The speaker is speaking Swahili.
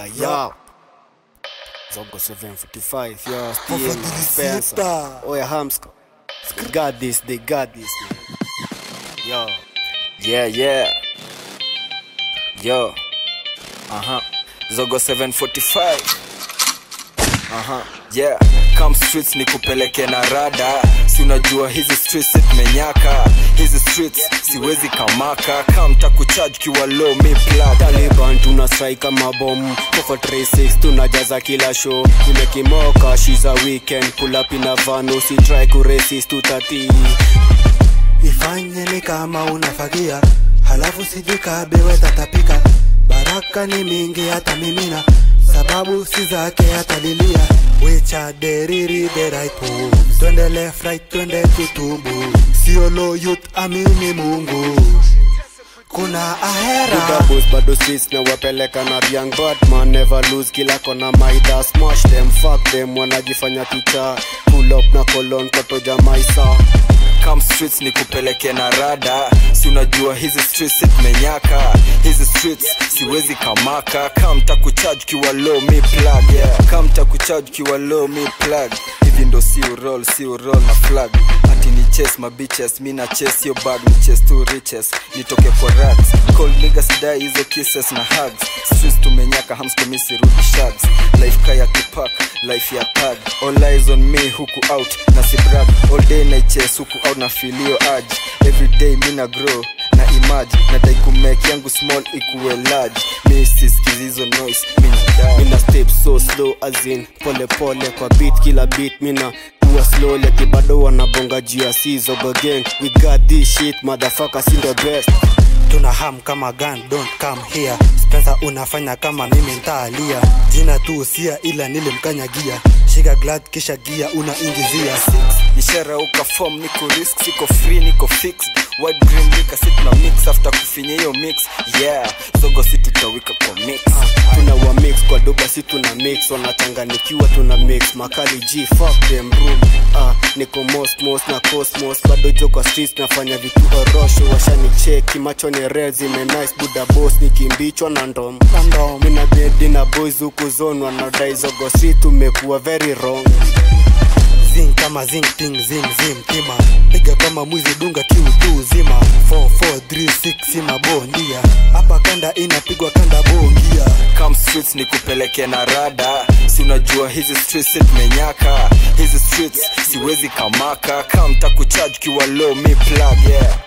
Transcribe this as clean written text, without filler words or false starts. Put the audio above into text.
Yeah. Zogo 745, yo, Steven, Spencer, Oya Hamska. They got this, man. Yo. Yeah. Yo. Zogo 745. Yeah. Come streets nikupeleke na rada. Si unajua hizi streets tumenyaka. Hizi streets siwezi kamaka. Come takucharge kiwa low me plug. Taliban tuna strike kama bomu. Kofa 36 tunajaza kila show. Nimekimoka, she's a weekend. Pull up in a van, usi try kuresist utati. Ifanye ni kama unafagia, halafu sijui kabewe tatapika. Baraka ni mingi hata mimina, sababu si zake hata lilia. Wecha deriri the right move, twende left right twende tutumbu. Sio low youth amini Mungu, kuna ahera. Buda boys bado streets na wapeleka na young Batman. Never lose kila kona maida. Smash them, fuck them, wanajifanya tucha. Pull up na kolon koto jamaisa. Come streets nikupeleke na rada. Si unajua hizi streets tumenyaka. Hizi streets siwezi kamaka. Come takucharge kiwa low me plug. Yeah. Come takucharge kiwa low me plug. Hivi ndo si roll na flag. Ati ni chase my bitches, mi na chase yo bag. Ni chase two riches, nitoke kwa rats. Cold niggas die hizo kisses na hugs. Streets tumenyaka, hams komisi rudi shags. Life kaya Tupac, life ya tag. All eyes on me huku out, na si brag. All day na chase huku out na filio urge. Every day mi na grow, na image. Na dai kumake yangu small ikuwe large. Mi siskizizo noise, mi na die. Mina step so slow as in pole pole kwa beat, kila beat mina kuwa slow like bado wanabonga GRC Zogo gang. We got this shit motherfucker, si ndo best. Tuna ham kama gun, don't come here. Spencer unafanya kama mimi ntalia. Jina tu usia ila nilimkanyagia. Shika glad kisha gia unaingizia. Ishara uka form niko risk, siko free niko fixed. White green liquor sit na mix after kufinya hiyo mix. Yeah, Zogo si tutawika kwa mix. Tuna wa mix kwa doba si tuna mix. Wanachanganikiwa tuna mix. Makali G, fuck them room. Niko most na cosmos. Bado jo kwa streets nafanya vitu orosho. Washani cheki, macho ni red zime nice. Buda boss nikimbichwa na ndom. Mina bedi na boys huku zone. Wanadai Zogo street tumekuwa very wrong. Zing kama zing ting zim tima. Piga kama mwizi dunga kiutu zima. 4436 sima bondia. Hapa kanda inapigwa kanda bongia. Come streets nikupeleke na rada. Si unajua hizi streets tumenyaka. Hizi streets siwezi kamaka. Come takucharge kiwa low me plug. Yeah.